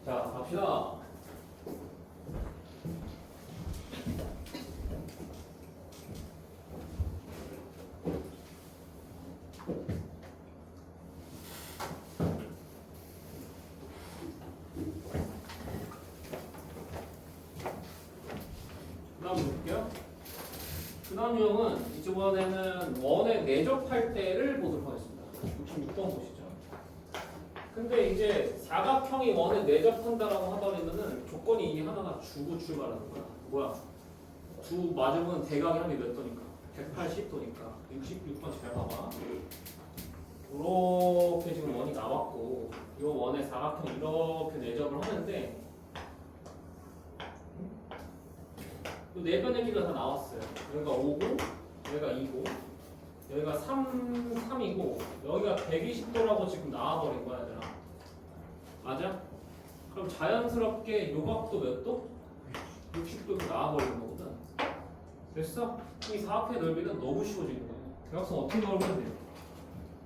자, 갑시다. 그 다음 볼게요. 그 다음 유형은 이번에는 원에 내접할 때를 보도록 하겠습니다. 66번 보시죠. 근데 이제 사각형이 원에 내접한다라고 하더라면은 조건이 이 하나가 주고 출발하는 거야. 뭐야? 주 맞으면 대각의 합이 몇 도니까? 180도니까. 66번 잘 봐봐. 이렇게 지금 원이 나왔고 이 원에 사각형 이렇게 내접을 하는데 이 네 변의 길이가 다 나왔어요. 여기가 5고 여기가 2고 여기가 3이고 여기가 120도라고 지금 나와버린 거야 얘들아. 맞아? 그럼 자연스럽게 요 각도 몇 도? 60도로 나와버리는 거거든. 됐어? 이 사각형의 넓이는 너무 쉬워지는 거예요. 대각선 어떻게 그어보면 돼요?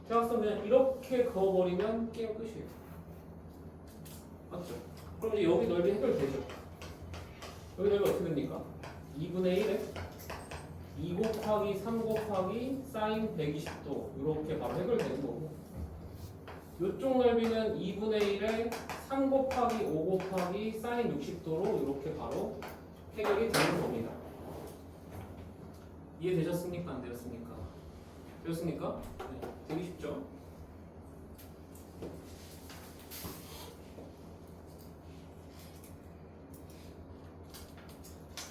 대각선 그냥 이렇게 그어버리면 게임 끝이에요. 맞죠? 그럼 이제 여기 넓이 해결되죠? 여기 넓이 어떻게 됩니까? 2분의 1에 2 곱하기 3 곱하기 사인 120도 이렇게 바로 해결되는 거고 이쪽 넓이는 2분의 1에 3 곱하기 5 곱하기 사인 60도로 이렇게 바로 해결이 되는 겁니다. 이해되셨습니까? 안 되셨습니까? 되셨습니까? 네, 되게 쉽죠?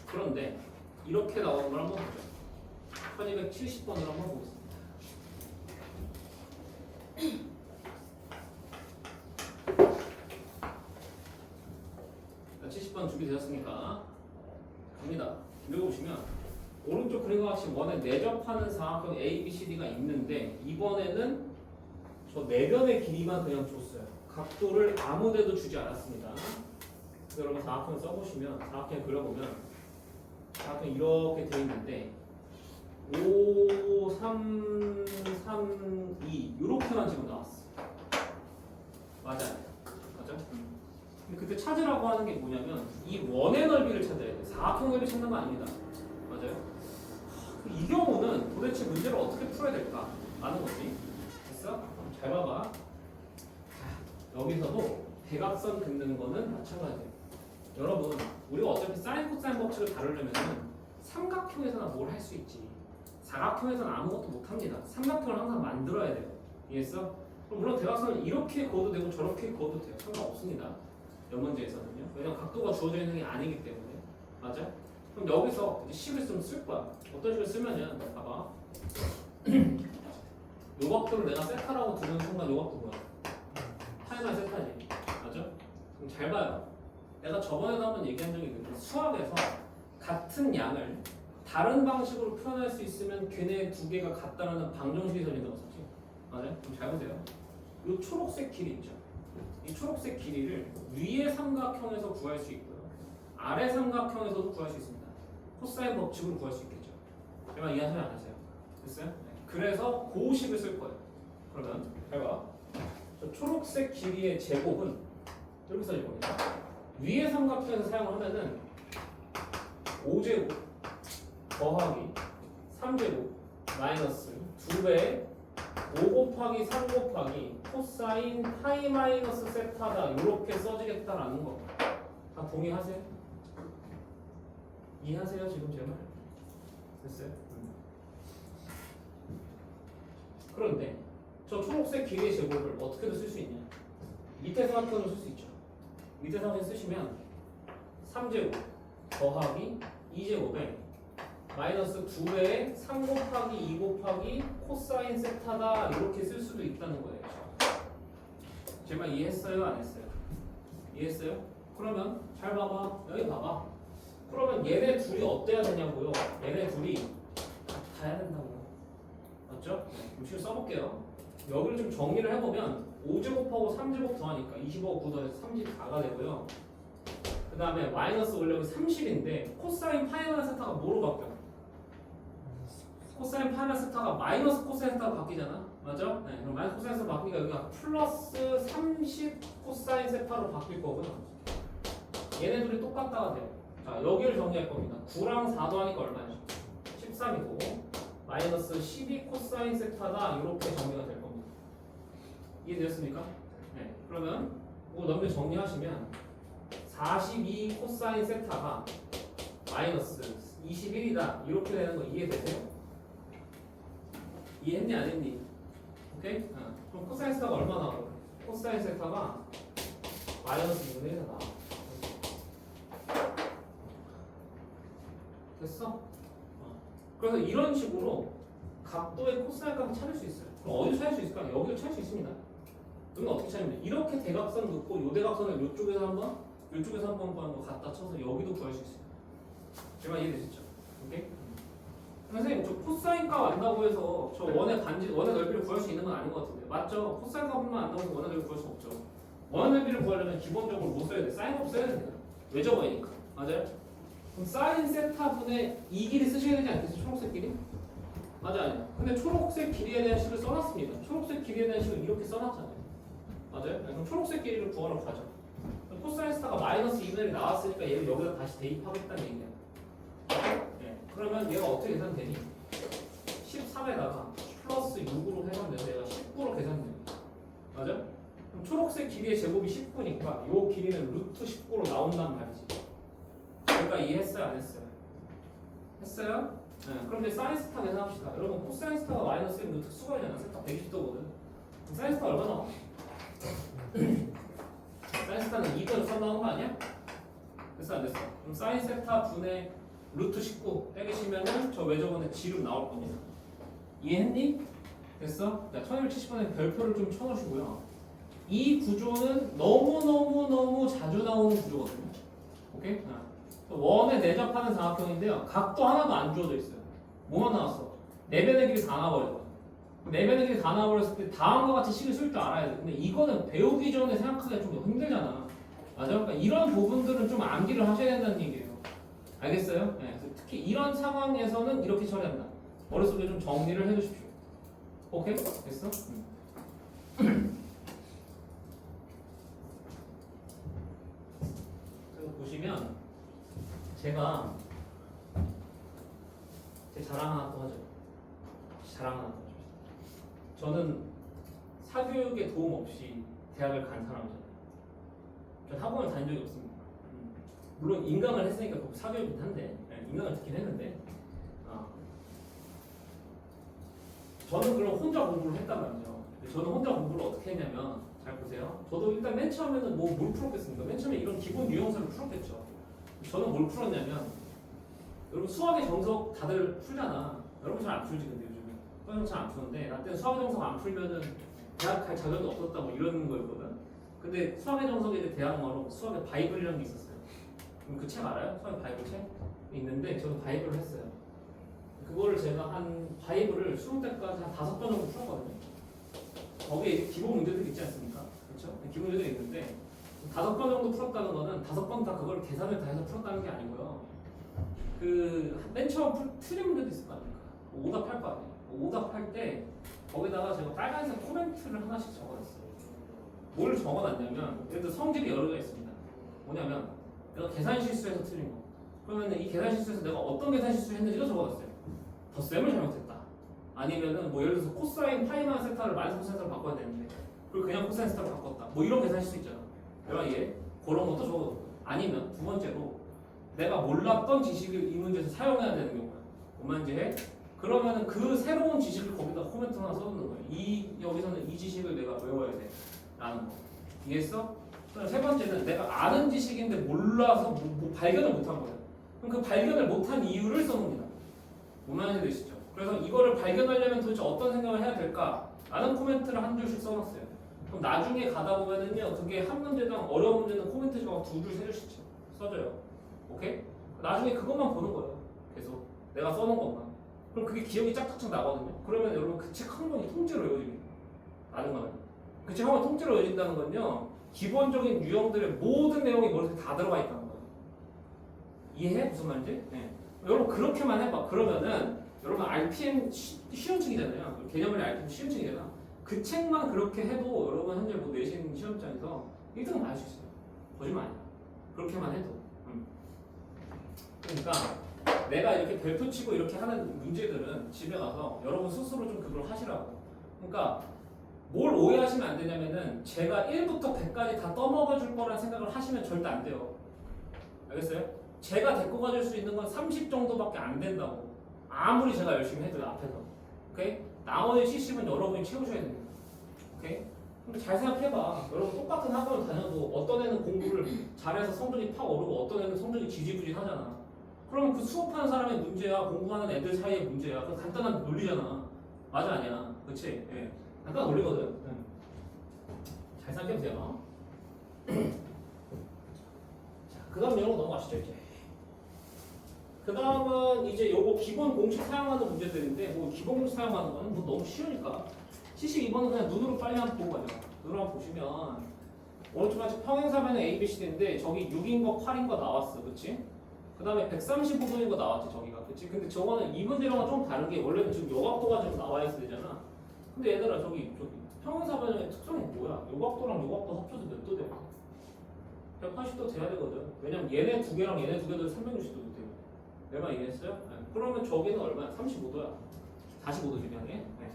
그런데 이렇게 나오는 걸 한번 보죠. 1270번으로 한번 보겠습니다. 자, 70번 준비되셨습니까? 갑니다. 읽어보시면 오른쪽 그림과 같이 원에 내접하는 사각형 A, B, C, D가 있는데 이번에는 저 네 변의 길이만 그냥 줬어요. 각도를 아무데도 주지 않았습니다. 그래서 여러분 사각형 써보시면 사각형 그려보면 사각형 이렇게 되어 있는데 5, 3, 3, 2 이렇게만 지금 나왔어. 맞아요. 맞죠? 근데 그때 찾으라고 하는 게 뭐냐면 이 원의 넓이를 찾아야 돼. 사각형 넓이 찾는 거 아닙니다. 맞아요? 이 경우는 도대체 문제를 어떻게 풀어야 될까? 라는 거지. 됐어? 잘 봐봐. 여기서도 대각선 긋는 거는 마찬가지예요. 여러분, 우리가 어차피 사인 코사인 법칙을 다루려면 삼각형에서나 뭘 할 수 있지. 사각형에서는 아무것도 못 합니다. 삼각형을 항상 만들어야 돼요. 이해했어? 그럼 물론 대각선은 이렇게 그어도 되고 저렇게 그어도 돼요. 상관없습니다. 몇 문제에서는요. 왜냐면 각도가 주어져 있는 게 아니기 때문에. 맞아? 그럼 여기서 이제 식을 좀 쓸 거야. 어떤 식을 쓰면은 봐봐. 요 각도를 내가 세타라고 두는 순간 요 각도 뭐야? 타이머의 세타지. 맞아? 그럼 잘 봐요. 내가 저번에도 한번 얘기한 적이 있는데 수학에서 같은 양을 다른 방식으로 표현할 수 있으면 걔네 두 개가 같다라는 방정식이 설린다고 썼지. 맞아요? 그럼 잘 보세요. 이 초록색 길이 있죠. 이 초록색 길이를 위의 삼각형에서 구할 수 있고요. 아래 삼각형에서도 구할 수 있습니다. 코사인 법칙으로 구할 수 있겠죠. 제가 이해하세요? 안 하세요? 됐어요? 네. 그래서 고식을 쓸 거예요. 그러면 잘 봐. 저 초록색 길이의 제곱은 이렇게 써질 겁니다. 위의 삼각형에서 사용을 하면은 5제곱 더하기 3제곱 마이너스 2배의 5 곱하기 3 곱하기 코사인 파이 마이너스 세타다 이렇게 써지겠다라는 거. 다 동의하세요? 이해하세요 지금 제 말? 됐어요? 그런데 저 초록색 길이의 제곱을 어떻게든 쓸 수 있냐? 밑에 삼각형으로 쓸 수 있죠. 밑에 삼각형 쓰시면 3제곱 더하기 2제곱에 마이너스 2배의 3 곱하기 2 곱하기 코사인 세타다 이렇게 쓸 수도 있다는 거예요. 제 말 이해했어요? 안 했어요? 이해했어요? 그러면 잘 봐봐. 여기 봐봐. 그러면 얘네 둘이 어때야 되냐고요? 얘네 둘이 같아야 된다고요. 맞죠? 그럼 식을 써볼게요. 여기를 좀 정리를 해보면 5제곱하고 3제곱 더하니까 25하고 9 더해서 34가 되고요. 그 다음에 마이너스 원래 30인데 코사인 파이만 세타가 뭐로 바뀌어? 코사인 파이만 세타가 마이너스 코사인 세타가 바뀌잖아. 맞죠? 네, 그럼 마이너스 코사인 세타 바뀌니까 여기가 플러스 30 코사인 세타로 바뀔 거고요. 얘네 둘이 똑같다가 돼요. 자, 여기를 정리할 겁니다. 9랑 4 더하니까 얼마죠? 13이고 마이너스 12 코사인 세타다 이렇게 정리가 될 겁니다. 이해되셨습니까? 네. 그러면 이거 넘겨 정리하시면 42 코사인 세타가 마이너스 21이다 이렇게 되는 거 이해되세요? 이해했니 안 했니? 오케이? 그럼 코사인 세타가 얼마 나와요? 코사인 세타가 마이너스 2분의 1이 나와. 됐어? 그래서 이런 식으로 각도의 코사인 값을 찾을 수 있어요. 그럼 어디서 찾을 수 있을까? 여기서 찾을 수 있습니다. 여기는 어떻게 찾으면 이렇게 대각선 긋고 요 대각선을 요쪽에서 한번 요쪽에서 한번 구하는 거 갖다 쳐서 여기도 구할 수 있어요. 제 말 이해되시죠? 오케이? 선생님 저 코사인 값 안다고 해서 저 원의 넓이를 구할 수 있는 건 아닌 것 같은데 맞죠? 코사인 값만 안다고 해서 원의 넓이를 구할 수 없죠. 원의 넓이를 구하려면 기본적으로 뭐 써야 돼? 사인 값 써야 됩니다. 외접어이니까 맞아요? 그럼 사인 세타분의 이 길이 쓰셔야 되지 않겠어요? 초록색 길이? 맞아 아니야. 근데 초록색 길이에 대한 식을 써놨습니다. 초록색 길이에 대한 식을 이렇게 써놨잖아요. 맞아요? 그럼 초록색 길이를 구하러 가죠. 코사인 세타가 마이너스 2분의 1이 나왔으니까 얘를 여기다 다시 대입하겠다는 얘기야. 네. 그러면 얘가 어떻게 계산되니? 13에다가 플러스 6으로 계산돼서 얘가 19로 계산됩니다. 맞아? 그럼 초록색 길이의 제곱이 19니까 이 길이는 루트 19로 나온단 말이지. 그러니까 이해했어요? 안 했어요? 했어요? 네. 그럼 이제 사인 세타 계산합시다. 여러분 코사인 세타가 마이너스 1은 특수관이잖아. 세타 120도거든. 사인 세타 얼마 나와? 사인 세타는 2번 써 나온 거 아니야? 됐어 안 됐어? 그럼 사인 세타 분의 루트 19 빼기시면은 저 외접원의 지름 나올 겁니다. 이해했니? 됐어? 자, 1170번에 별표를 좀 쳐놓으시고요. 이 구조는 너무 자주 나오는 구조거든요. 오케이? 원에 내접하는 삼각형인데요. 각도 하나도 안 주어져 있어요. 뭐만 나왔어? 내변의 길이 다 나와버려. 내변의 길이 다 나와버렸을 때 다음과 같이 식을 쓸 줄 알아야 돼. 근데 이거는 배우기 전에 생각하기가 좀 힘들잖아. 맞아? 그러니까 이런 부분들은 좀 암기를 하셔야 된다는 얘기예요. 알겠어요? 네. 그래서 특히 이런 상황에서는 이렇게 처리한다. 머릿속에 좀 정리를 해주십시오. 오케이? 됐어? 그래서 보시면 제가 제 자랑 하나 또 하죠. 자랑 하나 또 하죠. 저는 사교육에 도움 없이 대학을 간 사람이잖아요. 전 학원을 다닌 적이 없습니다. 물론 인강을 했으니까 사교육이긴 한데 인강을 듣긴 했는데 저는 그럼 혼자 공부를 했단 말이죠. 저는 혼자 공부를 어떻게 했냐면 잘 보세요. 저도 일단 맨 처음에는 뭘 풀었겠습니까? 맨 처음에 이런 기본 유형선을 풀었겠죠. 저는 뭘 풀었냐면 여러분 수학의 정석 다들 풀잖아. 여러분 잘 안 풀지 근데 요즘에 수학의 정석 잘 안 푸는데 나 때는 수학의 정석 안 풀면은 대학 갈 자격이 없었다 뭐 이런 거였거든. 근데 수학의 정석에 이제 대학마로 수학의 바이블이라는 게 있었어요. 그 책 알아요? 수학의 바이블 책? 있는데 저는 바이블을 했어요. 그거를 제가 한 바이블을 수능 때까지 한 5번 정도 풀었거든요. 거기에 이제 기본 문제들이 있지 않습니까? 그렇죠? 기본 문제들이 있는데 5번 정도 풀었다는 거는 5번 다 그걸 계산을 다 해서 풀었다는 게 아니고요. 그 맨 처음 틀린 문제도 있을 거 아닙니까? 오답할 거 아니에요. 오답할 때 거기다가 제가 빨간색 코멘트를 하나씩 적어놨어요. 뭘 적어놨냐면 예를 들어 성질이 여러 개가 있습니다. 뭐냐면 내가 계산 실수해서 틀린 거. 그러면 이 계산 실수에서 내가 어떤 계산 실수를 했는지도 적어놨어요. 덧셈을 잘못했다. 아니면은 뭐 예를 들어서 코사인 파이만 세타를 마이너스 코사인 세타로 바꿔야 되는데 그걸 그냥 코사인 세타로 바꿨다. 뭐 이런 계산 실수 있잖아. 내가 얘 그런 것도 적어뒀고. 아니면 두 번째로 내가 몰랐던 지식을 이 문제에서 사용해야 되는 경우야. 뭔지 해? 그러면은 그 새로운 지식을 거기다 코멘트 하나 써놓는 거야. 여기서는 이 지식을 내가 외워야 돼. 라는 거. 이해했어? 세 번째는 내가 아는 지식인데 몰라서 발견을 못한 거야. 그럼 그 발견을 못한 이유를 써놓습니다. 뭔지 되시죠? 그래서 이거를 발견하려면 도대체 어떤 생각을 해야 될까? 라는 코멘트를 한 줄씩 써놨어요. 그럼 나중에 가다 보면은요, 그게 한 문제당 어려운 문제는 코멘트가 2줄, 3줄씩 써져요. 오케이? 나중에 그것만 보는 거예요. 계속 내가 써놓은 것만. 그럼 그게 기억이 짝짝짝 나거든요. 그러면 여러분 그 책 한 권이 통째로 외워집니다. 나중에 그 책 한 권 통째로 외워진다는 건요, 기본적인 유형들의 모든 내용이 머릿속에 다 들어가 있다는 거예요. 이해해? 무슨 말인지? 네. 여러분 그렇게만 해봐. 그러면은 여러분 RPM 쉬운 층이잖아요. 개념을 RPM 쉬운 층이잖아. 그 책만 그렇게 해도 여러분 현재 뭐 내신 시험장에서 1등은 받을 수 있어요. 거짓말 아니야. 그렇게만 해도. 그러니까 내가 이렇게 별표 치고 이렇게 하는 문제들은 집에 가서 여러분 스스로 좀 그걸 하시라고. 그러니까 뭘 오해하시면 안 되냐면은 제가 1부터 100까지 다 떠먹어 줄 거란 생각을 하시면 절대 안 돼요. 알겠어요? 제가 데리고 가줄 수 있는 건 30 정도밖에 안 된다고. 아무리 제가 열심히 해도 앞에서. 오케이? 나머지 70은 여러분이 채우셔야 됩니다. 오케이? 근데 잘 생각해봐. 여러분 똑같은 학원을 다녀도 어떤 애는 공부를 잘해서 성적이 팍 오르고 어떤 애는 성적이 지지부진하잖아. 그럼 그 수업하는 사람의 문제야, 공부하는 애들 사이의 문제야. 그 간단한 논리잖아. 맞아 아니야? 그렇지? 예. 간단한 논리거든. 잘 생각해보세요. 자, 그 다음 내용 넘어가시죠 이제. 그 다음은 이제 요거 기본 공식 사용하는 문제들인데 뭐 기본 공식 사용하는 거는 뭐 너무 쉬우니까 72번은 그냥 눈으로 빨리 한번 보고 가죠. 눈으로 한번 보시면 오른쪽 한쪽 평행사면은 ABCD인데 저기 6인 거 8인 거 나왔어. 그치? 그 다음에 135도인 거 나왔지 저기가. 그치? 근데 저거는 이 문제랑은 좀 다른 게 원래는 지금 요각도가 좀 나와 있어야 되잖아. 근데 얘들아 저기 평행사변의 특성이 뭐야? 요각도랑 요각도 합쳐서 몇 도 돼? 180도 돼야 되거든. 왜냐면 얘네 두 개랑 얘네 두 개도 360도 돼. 내가 얘기했어요? 네. 그러면 저기는 얼마야? 35도야. 45도 지방에. 네.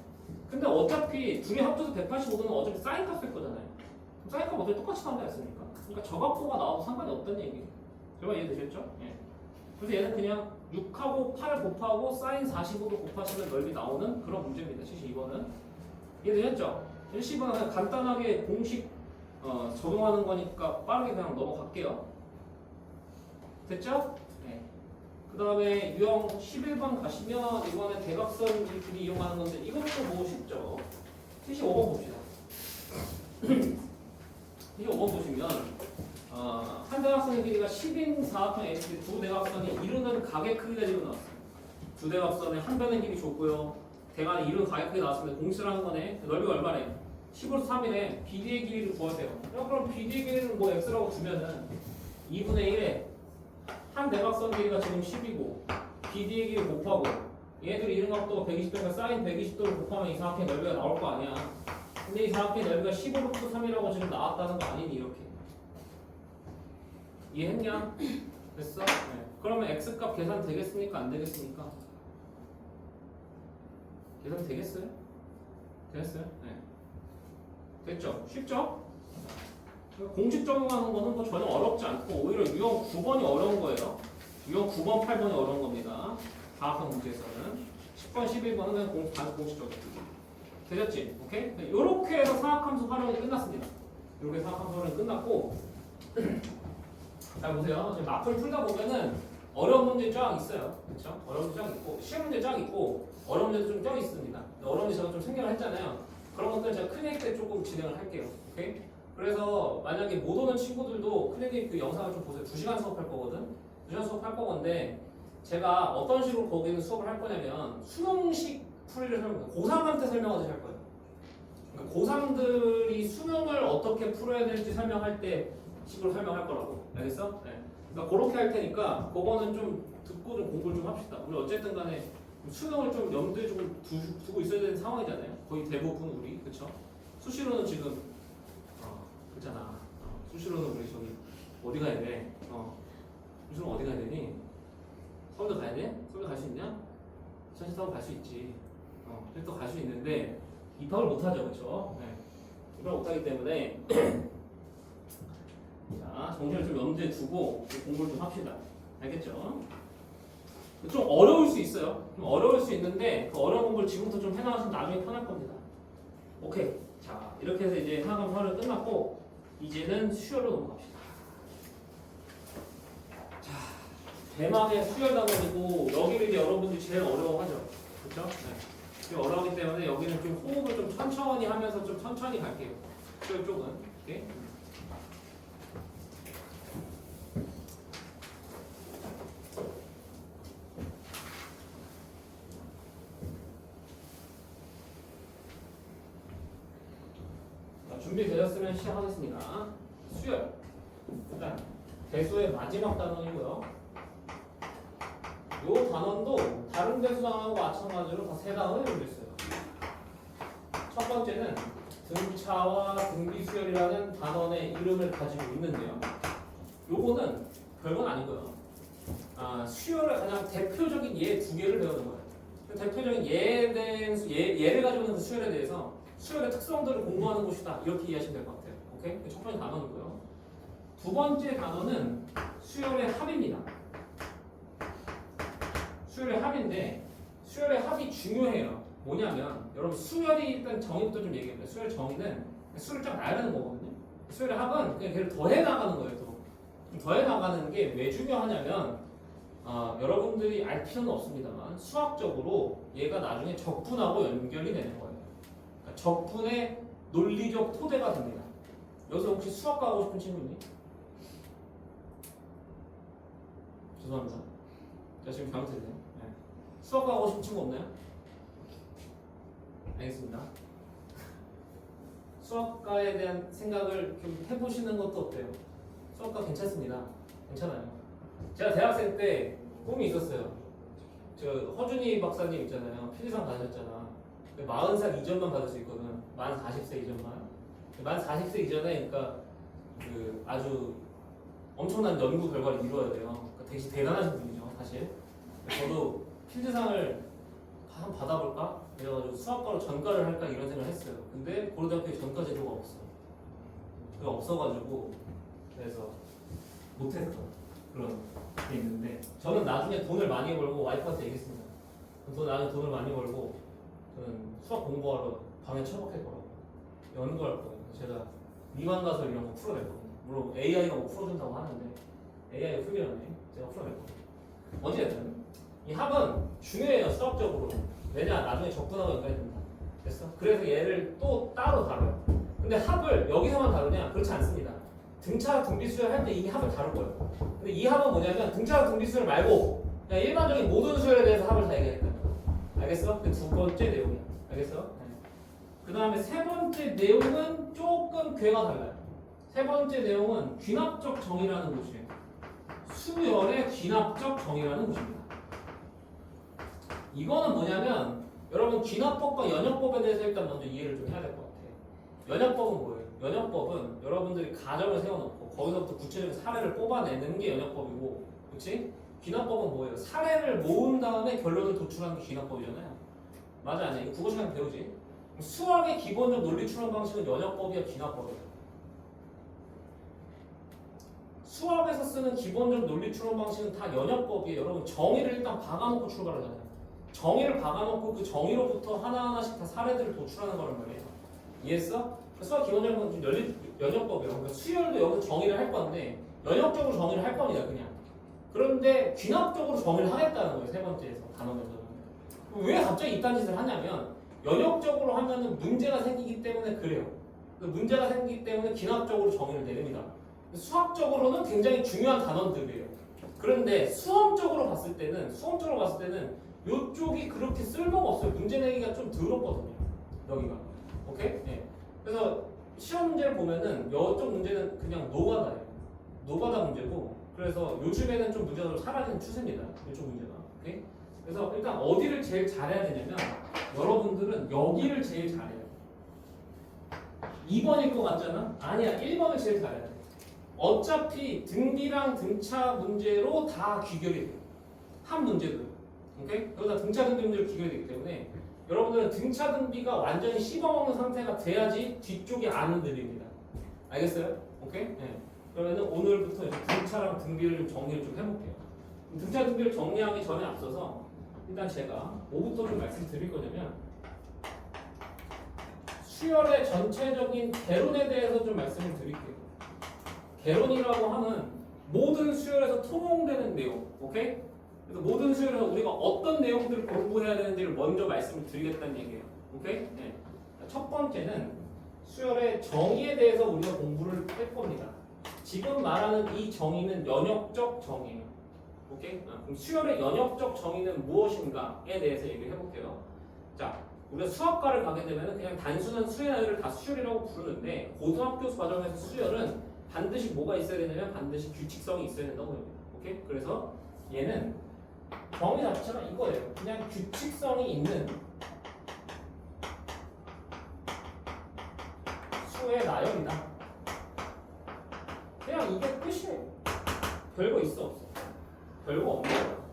근데 어차피 둘이 합쳐서 185도는 어차피 사인 값일 거잖아요. 사인 값 어차피 똑같이 나오지 않습니까? 그러니까 저각도가 나와도 상관이 없다는 얘기예요. 제가 이해되셨죠? 네. 그래서 얘는 그냥 6하고 8 곱하고 사인 45도 곱하시면 넓이 나오는 그런 문제입니다. 72번은. 이해되셨죠? 110번은 그냥 간단하게 공식 적용하는 거니까 빠르게 그냥 넘어갈게요. 됐죠? 네. 그 다음에 유형 11번 가시면 이번에 대각선 길이 이용하는 건데 이것도 뭐 쉽죠? 75번 봅시다. 75번 보시면 한 대각선의 길이가 10인 사각형 H 두 대각선이 이루는 각의 크기가 지금 나왔어요. 두 대각선의 한 변의 길이 줬고요. 대간의 이루는 각의 크기 나왔으면 공식을 하는 거네. 넓이가 얼마래? 10으로 3이네. BD의 길이를 구해야 돼요. 그럼 BD의 길이를 뭐 X라고 주면은 2분의 1에 한 대각선 길이가 지금 10이고 BD의 길이 곱하고 얘들이 이런 각도가 120도니까 사인 120도를 곱하면 이 사각형의 넓이가 나올 거 아니야. 근데 이 사각형의 넓이가 15루트 3이라고 지금 나왔다는 거 아니니 이렇게. 이해했냐? 됐어? 네. 그러면 X값 계산 되겠습니까? 안 되겠습니까? 계산 되겠어요? 됐어요? 네. 됐죠? 쉽죠? 공식 적용하는 거는 뭐 전혀 어렵지 않고 오히려 유형 9번이 어려운 거예요. 유형 9번, 8번이 어려운 겁니다. 사학형 문제에서는 10번, 11번은 그냥 공식 적용. 되셨지? 오케이? 이렇게 해서 사학함수 활용이 끝났습니다. 이렇게 사학함수 활용이 끝났고 잘 보세요. 지금 마플 풀다 보면은 어려운 문제 쫙 있어요. 그렇죠? 어려운 문제 쫙 있고 쉬운 문제 쫙 있고 어려운 문제도 좀 쫙 있습니다. 어려운 문제 제가 좀 생략을 했잖아요. 그런 것들 제가 클리닉 때 조금 진행을 할게요. 오케이? 그래서 만약에 못 오는 친구들도 클리닉 그 영상을 좀 보세요. 2시간 수업할 거거든. 2시간 수업할 건데 제가 어떤 식으로 거기는 수업을 할 거냐면 수능식 풀이를 설명해요. 고3한테 설명하듯이 할 거예요. 그러니까 고3들이 수능을 어떻게 풀어야 될지 설명할 때 식으로 설명할 거라고. 알겠어? 네. 그러니까 그렇게 할 테니까 그거는 좀 듣고 좀 공부를 좀 합시다. 우리 어쨌든 간에 수능을 좀 염두에 좀 두고 있어야 되는 상황이잖아요. 거의 대부분 우리. 그쵸? 수시로는 지금 그렇잖아. 수시로는 우리 저기 어디 가야 돼? 수시로 어디 가야 되니? 서울도 가야 돼? 서울도 갈 수 있냐? 전시 타고 갈 수 있지. 또 갈 수 있는데 입학을 못 하죠. 그쵸? 네. 입학을 못 하기 때문에 자, 정신을 좀 염두에 두고 공부를 좀 합시다. 알겠죠? 좀 어려울 수 있어요. 좀 어려울 수 있는데 그 어려운 공부를 지금부터 좀 해나가시면 나중에 편할 겁니다. 오케이. 자, 이렇게 해서 이제 상암 화를 끝났고 이제는 수열로 넘어갑시다. 자, 대망의 수열 단원이고 여기를 이제 여러분들이 제일 어려워하죠. 그렇죠? 네. 어려우기 때문에 여기는 좀 호흡을 좀 천천히 하면서 좀 천천히 갈게요. 수열 쪽은. 오케이? 준비되셨으면 시작하겠습니다. 수열. 일단 대수의 마지막 단원이고요. 이 단원도 다른 대수 단원하고 마찬가지로 다 세 단원에 열려 있어요. 첫 번째는 등차와 등비수열이라는 단원의 이름을 가지고 있는데요. 요거는 별건 아니고요. 수열의 가장 대표적인 예 두 개를 배우는 거예요. 대표적인 예를 가지고 있는 그 수열에 대해서 수열의 특성들을 공부하는 곳이다. 이렇게 이해하시면 될 것 같아요. 오케이? 첫 번째 단원이고요. 두 번째 단원은 수열의 합입니다. 수열의 합인데 수열의 합이 중요해요. 뭐냐면 여러분 수열이 일단 정의부터 좀 얘기해볼게요. 수열 정의는 수를 쫙 나열하는 거거든요. 수열의 합은 그냥 걔를 더해 나가는 거예요. 또 더해 나가는 게 왜 중요하냐면 여러분들이 알 필요는 없습니다만 수학적으로 얘가 나중에 적분하고 연결이 되는 거예요. 그러니까 적분의 논리적 토대가 됩니다. 여기서 혹시 수학과 하고 싶은 친구 있니? 죄송합니다. 제가 지금 잘못했네요. 네. 수학과 하고 싶은 친구 없나요? 알겠습니다. 수학과에 대한 생각을 좀 해보시는 것도 어때요? 수학과 괜찮습니다. 괜찮아요. 제가 대학생 때 꿈이 있었어요. 저 허준이 박사님 있잖아요. 필리상 받으셨잖아. 40살 이전만 받을 수 있거든. 만 40세 이전만. 만 40세 이전에 그러니까 그 아주 엄청난 연구 결과를 이루어야 돼요. 그러니까 되게 대단하신 분이죠, 사실. 저도 필드상을 한번 받아볼까? 그래가지고 수학과로 전과를 할까 이런 생각을 했어요. 근데 고려대학교에 전과 제도가 없어. 그게 없어가지고 그래서 못했어. 그런 게 있는데 저는 나중에 돈을 많이 벌고 와이프한테 얘기했습니다. 나중에 돈을 많이 벌고 저는 수학 공부하러 방에 처박힐 거라고 연구할 거예요. 제가 미만가설 이런 거 풀어낼 거예요. 물론 AI가 뭐 풀어준다고 하는데 AI가 풀기라네. 제가 풀어낼 거예요. 어찌됐든 이 합은 중요해요. 수학적으로. 왜냐? 나중에 적분하고 연관이 된다. 됐어? 그래서 얘를 또 따로 다뤄요. 근데 합을 여기서만 다루냐? 그렇지 않습니다. 등차 등비수열 할 때 이 합을 다룰 거예요. 근데 이 합은 뭐냐면 등차 등비수열 말고 그냥 일반적인 모든 수열에 대해서 합을 다 얘기했다. 알겠어? 그 두 번째 내용이야. 알겠어? 네. 그 다음에 세 번째 내용은 조금 궤가 달라요. 세 번째 내용은 귀납적 정의라는 곳이에요. 수열의 귀납적 정의라는 곳입니다. 이거는 뭐냐면 여러분 귀납법과 연역법에 대해서 일단 먼저 이해를 좀 해야 될 것 같아요. 연역법은 뭐예요? 연역법은 여러분들이 가정을 세워놓고 거기서부터 구체적인 사례를 뽑아내는 게 연역법이고, 그렇지? 귀납법은 뭐예요? 사례를 모은 다음에 결론을 도출하는 게 귀납법이잖아요. 맞아 아니야? 이거 국어 시간에 배우지? 수학의 기본적 논리 추론 방식은 연역법이야 귀납법이야? 수학에서 쓰는 기본적 논리 추론 방식은 다 연역법이에요. 여러분 정의를 일단 박아놓고 출발하잖아요. 정의를 박아놓고 그 정의로부터 하나하나씩 다 사례들을 도출하는 거란 말이에요. 이해했어? 수학 기본적인 건 연역법이에요. 그러니까 수열도 여기서 정의를 할 건데 연역적으로 정의를 할 겁니다. 그냥. 그런데 귀납적으로 정의를 하겠다는 거예요. 세 번째에서 단원에서는. 왜 갑자기 이딴 짓을 하냐면 연역적으로 하면은 문제가 생기기 때문에 그래요. 그 문제가 생기기 때문에 귀납적으로 정의를 내립니다. 수학적으로는 굉장히 중요한 단원들이에요. 그런데 수험적으로 봤을 때는 이쪽이 그렇게 쓸모가 없어요. 문제 내기가 좀 더럽거든요. 여기가. 오케이? 네. 그래서 시험 문제를 보면은 이쪽 문제는 그냥 노가다예요. 노가다 문제고, 그래서 요즘에는 좀 문제가 좀 사라지는 추세입니다. 이쪽 문제가. 오케이? 그래서 일단 어디를 제일 잘해야 되냐면 여러분들은 여기를 제일 잘해요. 2번일 것 같잖아? 아니야. 1번을 제일 잘해야 돼. 어차피 등비랑 등차 문제로 다 귀결이 돼요. 한 문제도. 오케이? 여기다 등차 등비 문제로 귀결이 되기 때문에 여러분들은 등차 등비가 완전히 씹어먹는 상태가 돼야지 뒤쪽이 안 흔들립니다. 알겠어요? 오케이? 네. 그러면은 오늘부터 이제 등차랑 등비를 좀 정리를 좀 해볼게요. 등차 등비를 정리하기 전에 앞서서 일단 제가 뭐부터 좀 말씀드릴 거냐면 수열의 전체적인 개론에 대해서 좀 말씀을 드릴게요. 개론이라고 하면 모든 수열에서 통용되는 내용, 오케이? 그래서 모든 수열에서 우리가 어떤 내용들을 공부해야 되는지를 먼저 말씀을 드리겠다는 얘기예요, 오케이? 네. 첫 번째는 수열의 정의에 대해서 우리가 공부를 할 겁니다. 지금 말하는 이 정의는 연역적 정의예요, 오케이? 그럼 수열의 연역적 정의는 무엇인가에 대해서 얘기를 해볼게요. 자, 우리가 수학과를 가게 되면 그냥 단순한 수열을 다 수열이라고 부르는데 고등학교 과정에서 수열은 반드시 뭐가 있어야 되냐면 반드시 규칙성이 있어야 된다고 합니다. 오케이? 그래서 얘는 정의 자체가 이거예요. 그냥 규칙성이 있는 수의 나열이다. 그냥 이게 끝이에요. 별거 있어 없어? 별거 없는 거야.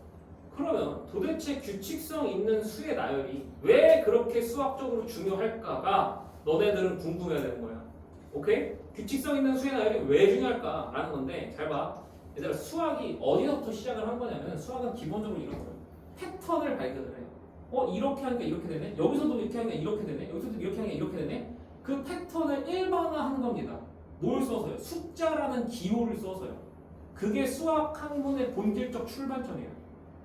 그러면 도대체 규칙성 있는 수의 나열이 왜 그렇게 수학적으로 중요할까가 너네들은 궁금해야 되는 거야. 오케이? 규칙성 있는 수의 나열이 왜 중요할까라는 건데 잘 봐. 얘들아 수학이 어디서부터 시작을 한 거냐면 수학은 기본적으로 이런 거예요. 패턴을 발견을 해. 이렇게 하니까 이렇게 되네. 여기서도 이렇게 하니까 이렇게 되네. 여기서도 이렇게 하니까 이렇게 되네. 그 패턴을 일반화하는 겁니다. 뭘 써서요? 숫자라는 기호를 써서요. 그게 수학 학문의 본질적 출발점이에요.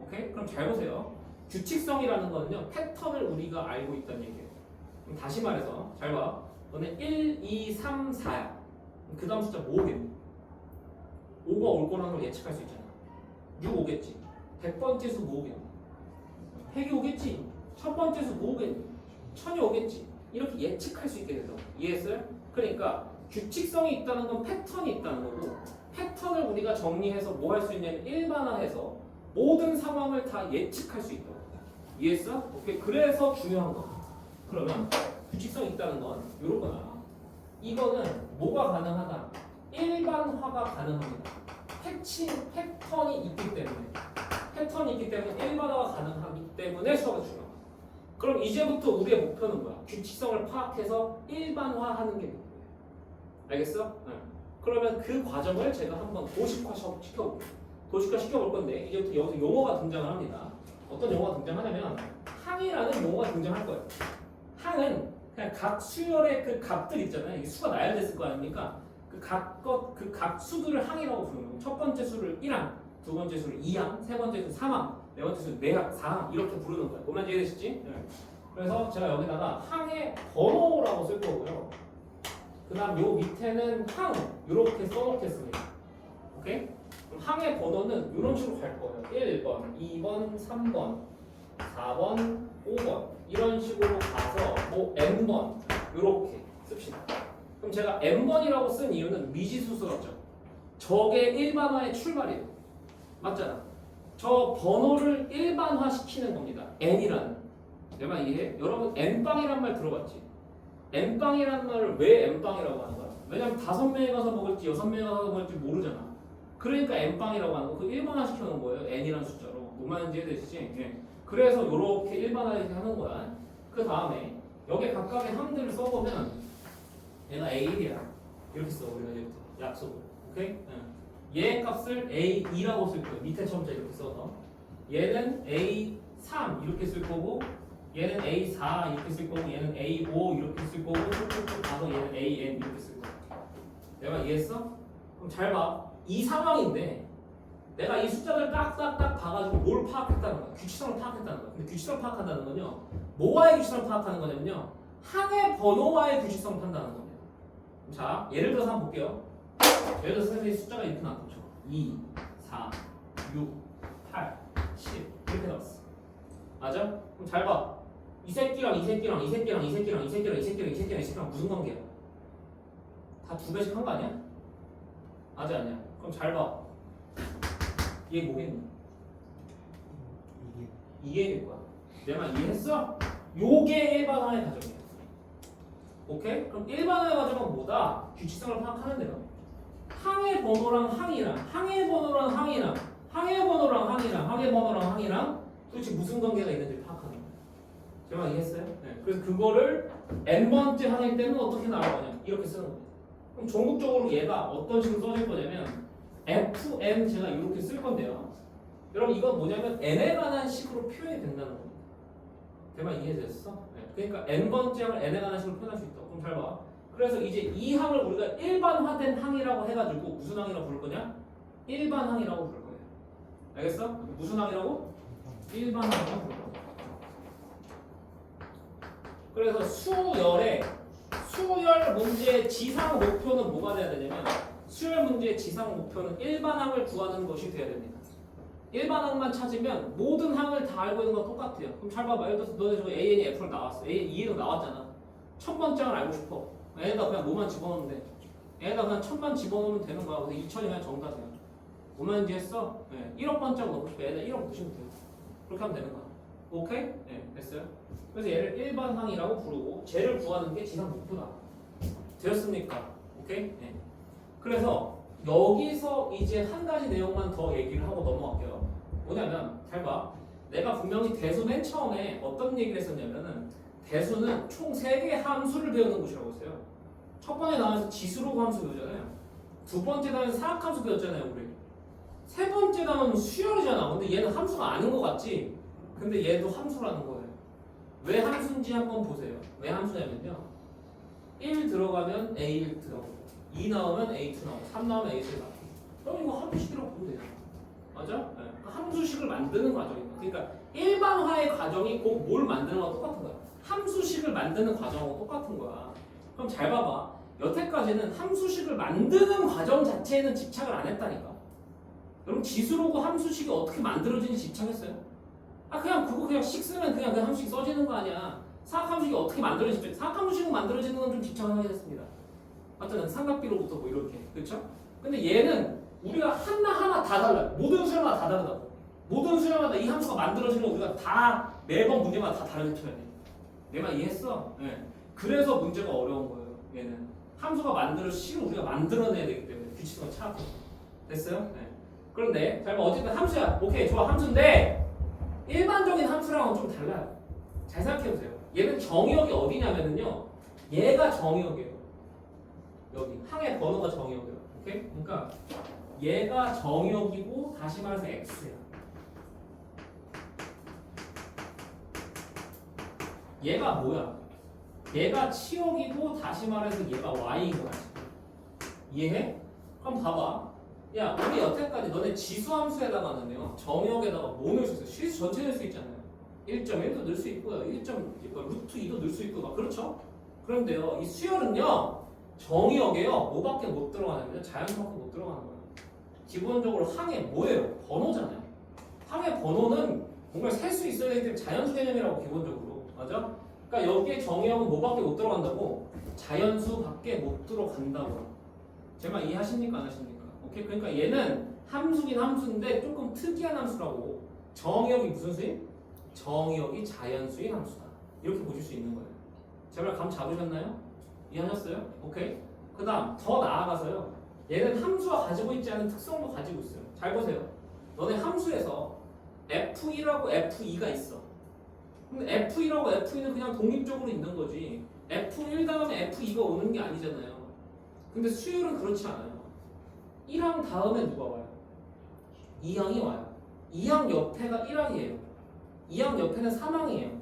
오케이? 그럼 잘 보세요. 규칙성이라는 거는요. 패턴을 우리가 알고 있다는 얘기예요. 그럼 다시 말해서 잘 봐. 너네 1, 2, 3, 4야. 그 다음 숫자 뭐 오겠니? 5가 올 거라는 걸 예측할 수 있잖아. 6 오겠지. 100번째 수 뭐 오겠니? 100이 오겠지. 첫 번째 수 뭐 오겠니? 1000이 오겠지. 이렇게 예측할 수 있게 된다. 이해했어요? 그러니까 규칙성이 있다는 건 패턴이 있다는 거고 패턴을 우리가 정리해서 뭐 할 수 있냐면 일반화해서 모든 상황을 다 예측할 수 있다. 이해했어? 오케이. 그래서 중요한 거. 그러면 규칙성이 있다는 건 요거구나. 이거는 뭐가 가능하다? 일반화가 가능합니다. 패턴이 있기 때문에 일반화가 가능하기 때문에 수학이 중요합니다. 그럼 이제부터 우리의 목표는 뭐야? 규칙성을 파악해서 일반화하는 게 목표예요. 알겠어? 네. 그러면 그 과정을 제가 한번 도식화 시켜볼게요. 도식화 시켜볼 건데 이제부터 여기서 용어가 등장을 합니다. 어떤 용어가 등장하냐면 항이라는 용어가 등장할 거예요. 항은 그냥 각 수열의 그 값들 있잖아요. 이 수가 나열됐을 거 아닙니까? 그 각 수들을 항이라고 부르는 거예요. 첫 번째 수를 1항, 두 번째 수를 2항, 세 번째 수 3항, 네 번째 수를 4항, 4항 이렇게 부르는 거예요. 뭔지 이해되시지? 네. 그래서 제가 여기다가 항의 번호라고 쓸 거고요. 그 다음 요 밑에는 항 이렇게 써놓겠습니다. 오케이? 그럼 항의 번호는 이런 식으로 갈 거예요. 1번, 2번, 3번, 4번, 5번 이런 식으로 가서 뭐 n번 이렇게 씁시다. 그럼 제가 n번이라고 쓴 이유는 미지수스럽죠. 저게 일반화의 출발이에요. 맞잖아. 저 번호를 일반화시키는 겁니다. n이라는. 내 말 이해해? 여러분 n빵이란 말 들어봤지? n빵이라는 말을 왜 n빵이라고 하는 거야? 왜냐면 5명이 가서 먹을지 6명이 가서 먹을지 모르잖아. 그러니까 n빵이라고 하는 거. 그 일반화 시켜놓은 거예요. n이라는 숫자로. 뭔 말인지 이해되시지? 예. 그래서 이렇게 일반화해서 하는 거야. 그 다음에 여기 각각의 함들을 써보면 얘가 A1이야. 이렇게 써 우리가 이제부터 약속을. 오케이? 얘 값을 A2라고 쓸 거예요. 밑에 첨자 이렇게 써서 얘는 A3 이렇게 쓸 거고 얘는 A4 이렇게 쓸 거고 얘는 A5 이렇게 쓸 거고 쭉쭉쭉 가서 얘는 AN 이렇게 쓸 거야. 내가 이해했어? 그럼 잘 봐. 이 상황인데 내가 이 숫자들 딱딱딱 봐가지고 뭘 파악했다는 거야? 규칙성을 파악했다는 거야. 근데 규칙성을 파악한다는 건요. 뭐와의 규칙성을 파악하는 거냐면요. 항의 번호와의 규칙성을 판다는 겁니다. 자, 예를 들어서 한번 볼게요. 예를 들어서 선생님이 숫자가 이렇게 나왔죠. 2, 4, 6, 8, 10 이렇게 나왔어. 맞아? 그럼 잘 봐. 이 새끼랑 이 새끼랑 이 새끼랑 이 새끼랑 이 새끼랑 이 새끼랑 이 새끼랑 이 새끼랑 무슨 관계야? 다 2배씩 한 거 아니야? 맞아 아니야? 그럼 잘 봐. 얘 뭐겠니? 이게 거야. 내 말 이해했어? 요게 일반화의 과정이야. 오케이? 그럼 일반화의 과정은 뭐다? 규칙성을 파악하는 데요. 항의 번호랑 항이랑 항의 번호랑 항이랑 항의 번호랑 항이랑 항의 번호랑 항이랑 도대체 무슨 관계가 있는지 파악하는 거야. 제 말 이해했어요? 네. 그래서 그거를 n번째 항일 때는 어떻게 나와가냐? 이렇게 쓰는 거예요. 그럼 전국적으로 얘가 어떤 식으로 써질 거냐면 fn 제가 이렇게 쓸 건데요. 여러분 이건 뭐냐면 n에 관한 식으로 표현이 된다는 겁니다. 대만 이해됐어? 네. 그러니까 n번째 항을 n에 관한 식으로 표현할 수 있다. 그럼 잘 봐. 그래서 이제 이 항을 우리가 일반화된 항이라고 해가지고 무슨 항이라고 부를 거냐? 일반항이라고 부를 거예요. 알겠어? 무슨 항이라고? 일반항이라고 부를 거예요. 그래서 수열 문제의 지상 목표는 뭐가 돼야 되냐면 수열 문제의 지상 목표는 일반항을 구하는 것이 돼야 됩니다. 일반항만 찾으면 모든 항을 다 알고 있는 건 똑같아요. 그럼 잘 봐봐. 예를 들어서 너네 저거 AN이 F로 나왔어. AN 2에도 나왔잖아. 첫 번째 항을 알고 싶어. 얘네가 그냥 뭐만 집어넣으면 돼. 얘네가 그냥 1000만 집어넣으면 되는 거야. 그래서 2000이 그냥 정답이야. 뭐만인지 했어? 네. 1억 번째로 넣고 싶어. 얘네 1억 넣으시면 돼요. 그렇게 하면 되는 거야. 오케이? 네, 됐어요. 그래서 얘를 일반항이라고 부르고 쟤를 구하는 게 지상 목표다. 되었습니까? 오케이? 네. 그래서 여기서 이제 한 가지 내용만 더 얘기를 하고 넘어갈게요. 뭐냐면 잘 봐. 내가 분명히 대수 맨 처음에 어떤 얘기를 했었냐면은 대수는 총 3개의 함수를 배우는 곳이라고 했어요. 첫 번째 단원에서 지수로그 함수 배우잖아요. 두 번째 단원에서 사각함수 배웠잖아요, 우리. 세 번째 단원은 수열이잖아. 근데 얘는 함수가 아닌 것 같지? 근데 얘도 함수라는 거예요. 왜 함수인지 한번 보세요. 왜 함수냐면요. 1 들어가면 A1 들어가고 2 나오면 A2 나오고 3 나오면 A3 나오고 그럼 이거 함수식이라고 보면 되잖아. 맞아? 네. 그러니까 함수식을 만드는 과정이다. 그러니까 일반화의 과정이 꼭 뭘 만드는 거랑 똑같은 거야. 함수식을 만드는 과정하고 똑같은 거야. 그럼 잘 봐봐. 여태까지는 함수식을 만드는 과정 자체에는 집착을 안 했다니까. 여러분 지수로그 함수식이 어떻게 만들어지는지 집착했어요? 아 그냥 그거 그냥 식 쓰면 그냥 그 함수식 써지는 거 아니야. 사각함수식이 어떻게 만들어지지? 사각함수식은 만들어지는 건 좀 집착을 하게 됐습니다. 어쨌든 삼각비로부터 뭐 이렇게 그렇죠? 근데 얘는 우리가 하나하나 다 달라요. 모든 수렴마다 다 다르다고. 모든 수렴마다 이 함수가 만들어지면 우리가 다 매번 문제마다 다 다르게 쳐야 돼. 내 말 이해했어? 네. 그래서 문제가 어려운 거예요. 얘는 함수가 식을 우리가 만들어내야 되기 때문에 규칙성을 찾고 됐어요? 네. 그런데 잘 봐. 어쨌든 함수야. 오케이 좋아 함수인데 일반적인 함수랑은 좀 달라요. 잘 생각해보세요. 얘는 정의역이 어디냐면요. 얘가 정의역이에요. 여기 항의 번호가 정의역이에요. 오케이? 그러니까 얘가 정의역이고 다시 말해서 x야. 얘가 뭐야? 얘가 치역이고 다시 말해서 얘가 y인 거야. 이해해? 그럼 봐봐. 야 우리 여태까지 너네 지수함수에다가는요 정의역에다가 뭐 넣을 수 있어요? 실수 전체 넣을 수 있잖아요. 1.1도 넣을 수 있고요. 1.루트 2도 넣을 수 있고 막 그렇죠? 그런데요 이 수열은요 정의역에요 뭐밖에 못 들어가냐면 자연수밖에 못 들어가는 거예요. 기본적으로 항의 뭐예요? 번호잖아요. 항의 번호는 뭔가 셀 수 있어야 되기 때문에 자연수 개념이라고 기본적으로 맞아? 그러니까 여기에 정의역은 뭐밖에 못 들어간다고? 자연수밖에 못 들어간다고요. 제 말 이해하십니까 안 하십니까? 오케이 그러니까 얘는 함수긴 함수인데 조금 특이한 함수라고. 정의역이 무슨 수임? 정의역이 자연수인 함수다. 이렇게 보실 수 있는 거예요. 제 말 감 잡으셨나요? 이해하셨어요? 오케이. 그 다음 더 나아가서요. 얘는 함수가 가지고 있지 않은 특성도 가지고 있어요. 잘 보세요. 너네 함수에서 F1하고 F2가 있어. 근데 F1하고 F2는 그냥 독립적으로 있는 거지. F1 다음에 F2가 오는 게 아니잖아요. 근데 수열은 그렇지 않아요. 1항 다음에 누가 와요? 2항이 와요. 2항 옆에가 1항이에요. 2항 옆에는 3항이에요.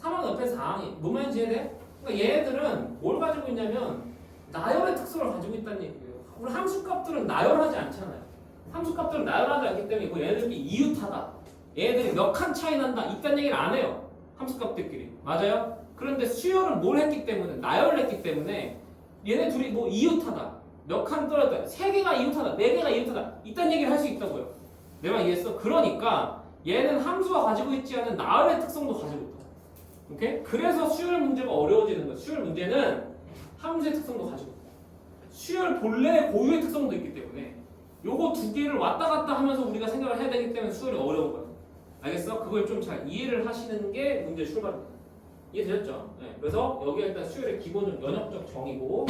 3항 옆에 4항이. 뭔 말인지 이해돼? 그러니까 얘네들은 뭘 가지고 있냐면 나열의 특성을 가지고 있다는 얘기예요. 우리 함수값들은 나열하지 않잖아요. 함수값들은 나열하지 않기 때문에 얘네들이 이웃하다. 얘네들이 몇 칸 차이 난다. 이딴 얘기를 안 해요. 함수값들끼리. 맞아요? 그런데 수열은 뭘 했기 때문에 나열을 했기 때문에 얘네 둘이 뭐 이웃하다. 몇 칸 떨어졌다. 3개가 이웃하다. 4개가 이웃하다. 이딴 얘기를 할 수 있다고요. 내 말 이해했어? 그러니까 얘는 함수가 가지고 있지 않은 나열의 특성도 가지고 있다. 오케이? 그래서 수열 문제가 어려워지는 거야. 수열 문제는 함수의 특성도 가지고 있다. 수열 본래의 고유의 특성도 있기 때문에 요거 두 개를 왔다 갔다 하면서 우리가 생각을 해야 되기 때문에 수열이 어려운 거야. 알겠어? 그걸 좀 잘 이해를 하시는 게 문제의 출발입니다. 이해되셨죠? 네. 그래서 여기가 일단 수열의 기본적 연역적 정의고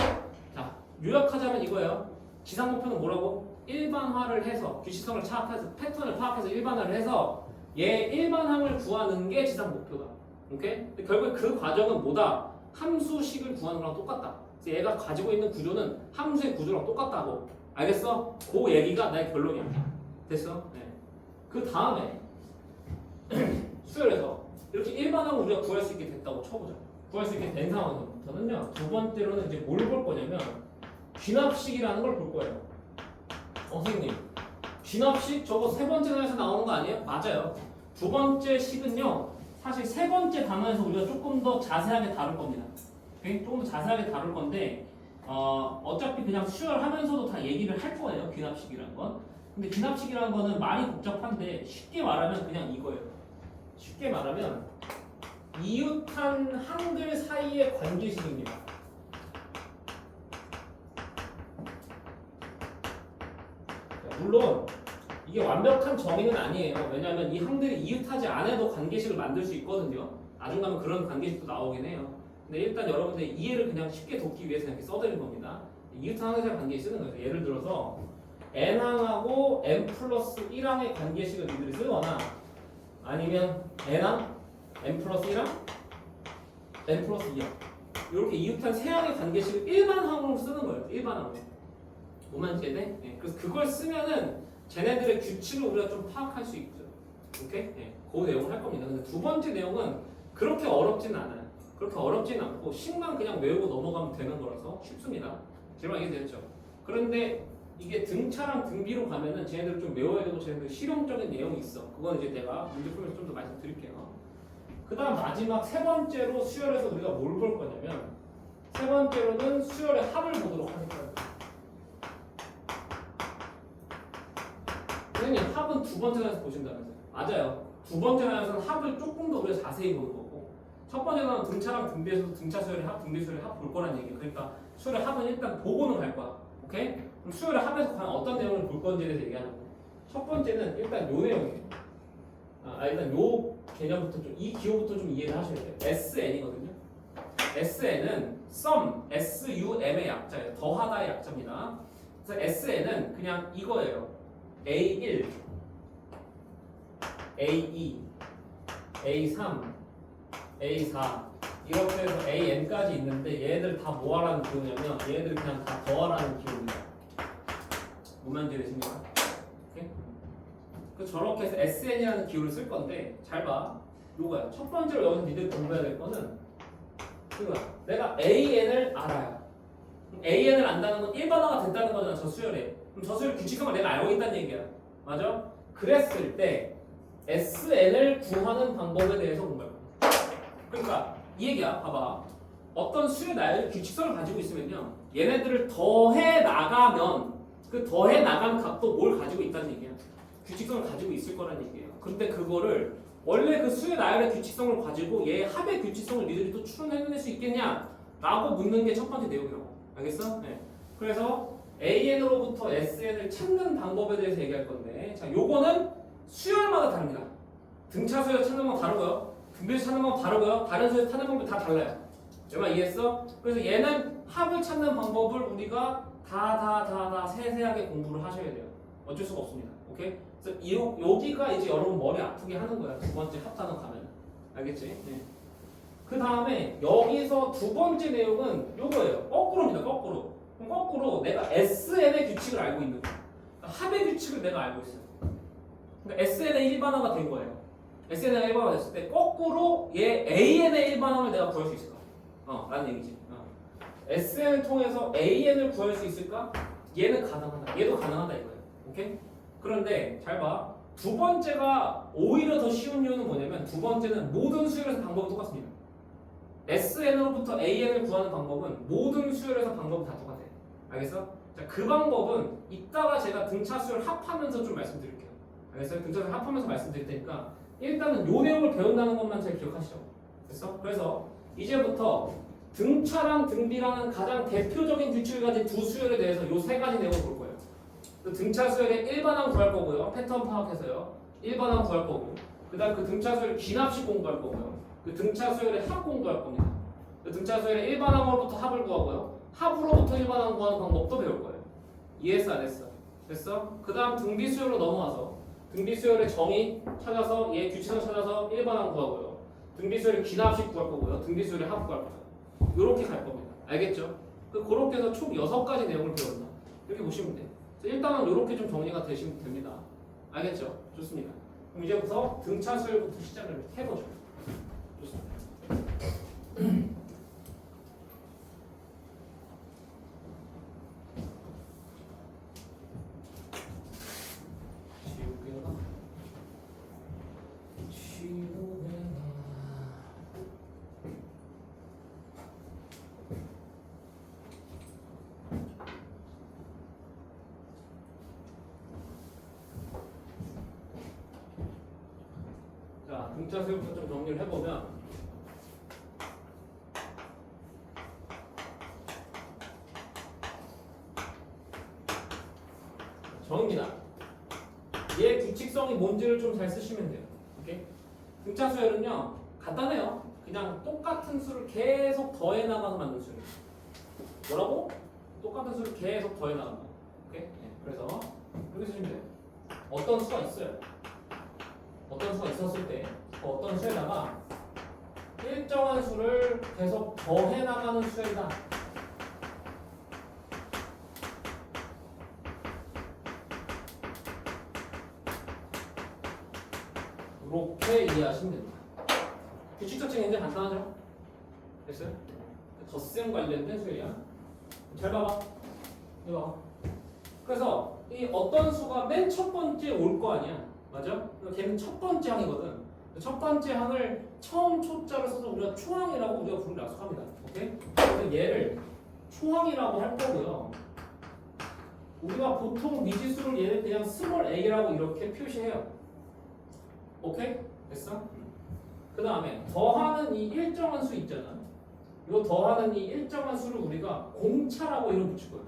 자 요약하자면 이거예요. 지상 목표는 뭐라고? 일반화를 해서 규칙성을 파악해서 패턴을 파악해서 일반화를 해서 얘 일반항을 구하는 게 지상 목표다. 오케이? 근데 결국에 그 과정은 뭐다? 함수식을 구하는 거랑 똑같다. 그래서 얘가 가지고 있는 구조는 함수의 구조랑 똑같다고. 알겠어? 그 얘기가 나의 결론이야. 됐어? 네. 그 다음에 수열에서 이렇게 일반항을 우리가 구할 수 있게 됐다고 쳐보자. 구할 수 있게 된 상황에서부터는요. 두 번째로는 이제 뭘 볼 거냐면 귀납식이라는 걸 볼 거예요. 선생님, 귀납식 저거 세 번째 단에서 나오는 거 아니에요? 맞아요. 두 번째 식은요. 사실 세 번째 단원에서 우리가 조금 더 자세하게 다룰 겁니다. 오케이? 조금 더 자세하게 다룰 건데 어차피 그냥 수열하면서도 다 얘기를 할 거예요. 귀납식이라는 건. 근데 귀납식이라는 거는 말이 복잡한데 쉽게 말하면 그냥 이거예요. 쉽게 말하면 이웃한 항들 사이의 관계식입니다. 물론 이게 완벽한 정의는 아니에요. 왜냐하면 이 항들이 이웃하지 않아도 관계식을 만들 수 있거든요. 나중 가면 그런 관계식도 나오긴 해요. 근데 일단 여러분들 이해를 그냥 쉽게 돕기 위해서 이렇게 써드린 겁니다. 이웃한 항의사 관계에 쓰는 거예요. 예를 들어서 n항하고 n 플러스 1항의 관계식을 니들이 쓰거나 아니면 n항, n 플러스 1항, n 플러스 2항 이렇게 이웃한 세 항의 관계식을 일반항으로 쓰는 거예요. 일반항으로. 뭐만 쟤네? 네. 그래서 그걸 쓰면은 쟤네들의 규칙을 우리가 좀 파악할 수 있죠. 오케이? 네. 그 내용을 할 겁니다. 근데 두 번째 내용은 그렇게 어렵진 않아요. 그렇게 어렵진 않고 식만 그냥 외우고 넘어가면 되는 거라서 쉽습니다. 제발 이해되죠? 그런데 이게 등차랑 등비로 가면은 쟤네들 좀 외워야 되고 쟤네들 실용적인 내용이 있어. 그건 이제 내가 문제 풀면서 좀 더 말씀드릴게요. 그 다음 마지막 세 번째로 수열에서 우리가 뭘 볼 거냐면 세 번째로는 수열의 합을 보도록 하겠습니다. 선생님 합은 두 번째 단에서 보신다면서요? 맞아요. 두 번째 단에서는 합을 조금 더 우리가 자세히 보는 거고 첫 번째 단은 등차랑 등비에서 등차 수열의 합, 등비 수열의 합 볼 거란 얘기예요. 그러니까 수열의 합은 일단 보고는 갈 거야. 오케이? 그럼 수열의 합에서 과연 어떤 내용을 볼 건지에 대해서 얘기하는 거예요. 첫 번째는 일단 요 내용이에요. 일단 요 개념부터 좀 이 기호부터 좀 이해를 하셔야 돼요. SN이거든요. SN은 sum, SUM의 약자예요. 더하다의 약자입니다. 그래서 SN은 그냥 이거예요. A1, A2, A3, A4 이렇게 해서 AN까지 있는데 얘네들 다 뭐하라는 기호냐면 얘네들 그냥 다 더하라는 기호입니다. 무슨 되십니까? 그 저렇게 해서 SN이라는 기호를 쓸 건데 잘 봐. 요거야. 첫 번째로 여기서 니들 공부해야 될 거는 이거야. 내가 AN을 알아요. AN을 안다는 건 일반화가 됐다는 거잖아. 저 수열에. 그럼 저 수열 규칙성을 내가 알고 있다는 얘기야. 맞아? 그랬을 때 SN을 구하는 방법에 대해서 공부할 거야. 그러니까 이 얘기야. 봐봐. 어떤 수의 나열 규칙성을 가지고 있으면요. 얘네들을 더해 나가면 그 더해 나간 값도 뭘 가지고 있다는 얘기야. 규칙성을 가지고 있을 거란 얘기예요. 근데 그거를 원래 그 수의 나열의 규칙성을 가지고 얘 합의 규칙성을 니들이 또 추론해낼 수 있겠냐? 라고 묻는 게 첫 번째 내용이라고. 알겠어? 네. 그래서 AN으로부터 SN을 찾는 방법에 대해서 얘기할 건데 자, 요거는 수열마다 다릅니다. 등차 수열 찾는 방 다르고요. 등비수 찾는 방 다르고요. 다른 수열 찾는 방법이 다 달라요. 얼마 이해했어? 그래서 얘는 합을 찾는 방법을 우리가 다 세세하게 공부를 하셔야 돼요. 어쩔 수가 없습니다. 오케이? 그래서 여기가 이제 여러분 머리 아프게 하는 거야. 두 번째 합단어 가면. 알겠지? 네. 그 다음에 여기서 두 번째 내용은 요거예요. 거꾸로입니다. 거꾸로. 그럼 거꾸로 내가 SN의 규칙을 알고 있는 거야. 그러니까 합의 규칙을 내가 알고 있어요. 그러니까 SN의 일반화가 된 거예요. SN의 일반화가 됐을 때 거꾸로 얘 AN의 일반화를 내가 구할 수 있을까? 라는 얘기지. SN을 통해서 AN을 구할 수 있을까? 얘는 가능하다. 얘도 가능하다 이거예요. 오케이? 그런데 잘 봐. 두 번째가 오히려 더 쉬운 이유는 뭐냐면 두 번째는 모든 수열에서 방법이 똑같습니다. SN으로부터 AN을 구하는 방법은 모든 수열에서 방법이 다 똑같아요. 알겠어? 자, 그 방법은 이따가 제가 등차 수열 합하면서 좀 말씀드릴게요. 알겠어요? 등차 수열 합하면서 말씀드릴 테니까 일단은 요 내용을 배운다는 것만 잘 기억하시죠. 됐어? 그래서 이제부터 등차랑 등비라는 가장 대표적인 규칙을 가진 두 수열에 대해서 요 세 가지 내용을 볼 거예요. 등차 수열의 일반항 구할 거고요. 패턴 파악해서요. 일반항 구할 거고. 그 다음 그 등차 수열 기납식 공부할 거고요. 그 등차 수열의 합 공부할 겁니다. 그 등차 수열의 일반항으로부터 합을 구하고요. 합으로부터 일반항 구하는 방법도 배울 거예요. 이해했어 안 했어? 됐어? 그 다음 등비 수열로 넘어와서 등비 수열의 정의 찾아서 얘 규칙을 찾아서 일반항 구하고요. 등비 수열의 기납식 구할 거고요. 등비 수열의 합 구할 거예요. 이렇게 갈 겁니다. 알겠죠? 그렇게 해서 총 6가지 내용을 배웠나? 이렇게 보시면 돼요. 일단은 이렇게 좀 정리가 되시면 됩니다. 알겠죠? 좋습니다. 그럼 이제부터 등차 수열부터 시작을 해보죠. 좋습니다. 등차 수열부터 좀 정리를 해보면 정입니다. 얘 규칙성이 뭔지를 좀 잘 쓰시면 돼요. 오케이? 등차 수열은요 간단해요. 그냥 똑같은 수를 계속 더해 나가서 만든 수예요. 뭐라고? 똑같은 수를 계속 더해 나간다. 오케이? 네. 그래서 이렇게 쓰시면 돼요. 어떤 수가 있어요. 어떤 수가 있었을 때 어떤 수에다가 일정한 수를 계속 더해 나가는 수이다. 이렇게 이해하시면 됩니다. 규칙적 책 굉장히 간단하죠? 됐어요? 덧셈 관련된 수야. 잘 봐봐. 이거 봐봐. 그래서 이 어떤 수가 맨 첫 번째 올 거 아니야. 맞아? 걔는 첫 번째 항이거든. 첫 번째 항을 처음 초자를 써서 우리가 초항이라고 우리가 부르기 약속합니다. 오케이? 그래서 얘를 초항이라고 할 거고요. 우리가 보통 미지수를 얘를 그냥 스몰 a라고 이렇게 표시해요. 오케이? 됐어? 그 다음에 더하는 이 일정한 수 있잖아. 이 더하는 이 일정한 수를 우리가 공차라고 이름 붙일 거예요.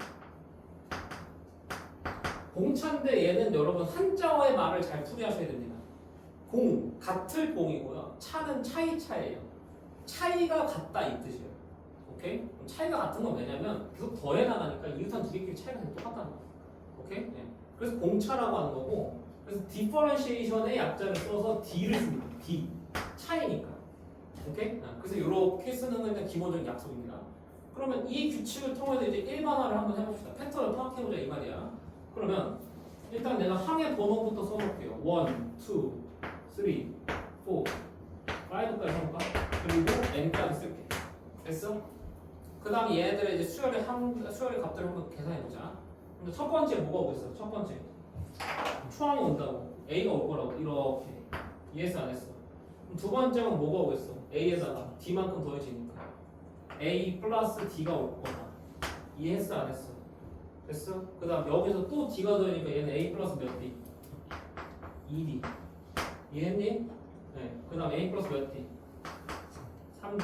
공차인데 얘는 여러분 한자어의 말을 잘 풀이하셔야 됩니다. 공, 같을 공이고요. 차는 차이차예요. 차이가 같다 이 뜻이에요. 오케이? 그럼 차이가 같은 건 왜냐면 계속 더해 나가니까 이웃한 두 개끼리 차이가 똑같다는 거예요. 오케이? 네. 그래서 공차라고 하는 거고, 그래서 디퍼런시에이션의 약자를 써서 D를 씁니다. D. 차이니까. 오케이? 그래서 이렇게 쓰는 건 일단 기본적인 약속입니다. 그러면 이 규칙을 통해서 이제 일반화를 한번 해봅시다. 패턴을 파악해보자 이 말이야. 그러면 일단 내가 항의 번호부터 써볼게요. 1, 2, 3, 4, 5까지 해볼까? 그리고 n까지 쓸게. 됐어? 그 다음 얘네들의 이제 수열의 값들을 한번 계산해보자. 근데 첫 번째 뭐가 오겠어? 첫 번째 초항이 온다고. A가 올 거라고. 이렇게. 이해했어 안 했어? 그럼 두 번째는 뭐가 오겠어? A에다가 D만큼 더해지니까 A 플러스 D가 올 거다. 이해했어 안 했어? 됐어? 그 다음 여기서 또 D가 더하니까 얘는 A 플러스 몇 D? 2D. 이해했니? 네. 그 다음 A 플러스 몇 D? 3D.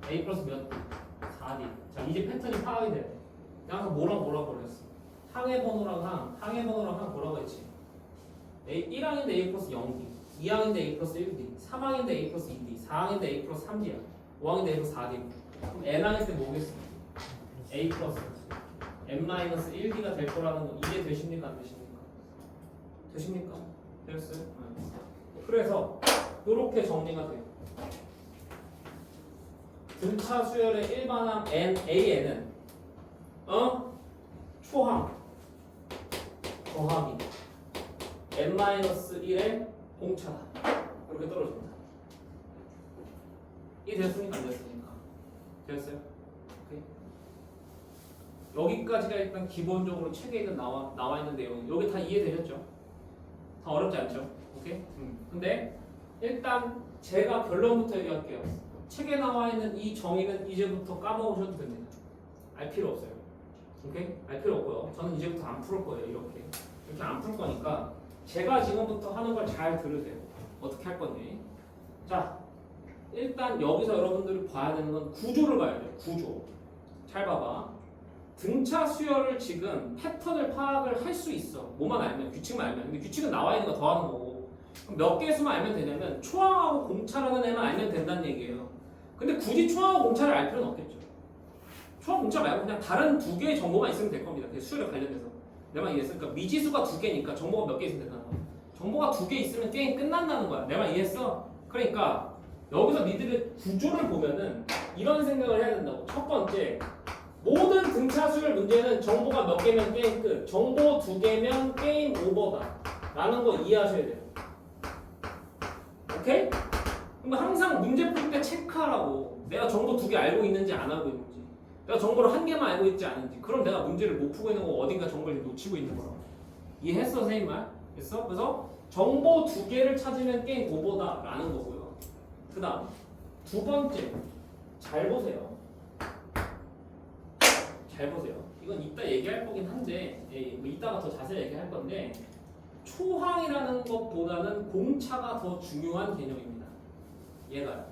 A 플러스 몇 D? 4D. 자 이제 패턴이 파악이 돼. 항상 뭐라고 그랬어? 항의 번호랑 항 뭐라고 했지? 1항인데 A 플러스 0D, 2항인데 A 플러스 1D, 3항인데 A 플러스 2D, 4항인데 A 플러스 3D야. 5항인데 A 플러스 4D. 그럼 N항일 때 뭐겠어? A 플러스 N-1D가 될 거라는 거 이해 되십니까? 안 되십니까? 되십니까? 되었어요? 그래서 이렇게 정리가 돼요. 등차 수열의 일반항 NAN은 초항 더하기 N-1의 공차다. 이렇게 떨어집니다. 이 됐습니까? 안 됐습니까? 됐어요? 오케이. 여기까지가 일단 기본적으로 책에 있는 나와 있는 내용. 여기 다 이해되셨죠? 다 어렵지 않죠? 오케이? 근데 일단 제가 결론부터 얘기할게요. 책에 나와 있는 이 정의는 이제부터 까먹으셔도 됩니다. 알 필요 없어요. 오케이? 알 필요 없고요. 저는 이제부터 안 풀 거예요. 이렇게 안 풀 거니까 제가 지금부터 하는 걸 잘 들으세요. 어떻게 할 건지. 자, 일단 여기서 여러분들이 봐야 되는 건 구조를 봐야 돼요. 구조. 잘 봐봐. 등차 수열을 지금 패턴을 파악을 할 수 있어. 뭐만 알면, 규칙만 알면. 근데 규칙은 나와 있는 거 더하는 거고. 그럼 몇 개 수만 알면 되냐면 초항하고 공차라는 애만 알면 된다는 얘기예요. 근데 굳이 초항하고 공차를 알 필요는 없겠죠. 초항 공차 말고 그냥 다른 두 개의 정보만 있으면 될 겁니다. 수열에 관련돼서. 내 말 이해했어? 그러니까 미지수가 두 개니까 정보가 몇 개 있으면 된다는 거야. 정보가 두 개 있으면 게임 끝난다는 거야. 내 말 이해했어? 그러니까 여기서 니들의 구조를 보면은 이런 생각을 해야 된다고. 첫 번째, 모든 등차 수열 문제는 정보가 몇 개면 게임 끝. 정보 두 개면 게임 오버다. 라는 거 이해하셔야 돼요. 오케이? 그럼 항상 문제 풀 때 체크하라고. 내가 정보 두 개 알고 있는지 안 알고 있는지. 내가 정보를 한 개만 알고 있지 않은지. 그럼 내가 문제를 못 풀고 있는 거 어딘가 정보를 놓치고 있는 거라고. 이해했어 선생님 말? 됐어? 그래서 정보 두 개를 찾으면 게임 오버다 라는 거고요. 그 다음 두 번째, 잘 보세요. 잘 보세요. 이건 이따 얘기할 거긴 한데 뭐 이따가 더 자세히 얘기할 건데 초항이라는 것보다는 공차가 더 중요한 개념입니다. 얘가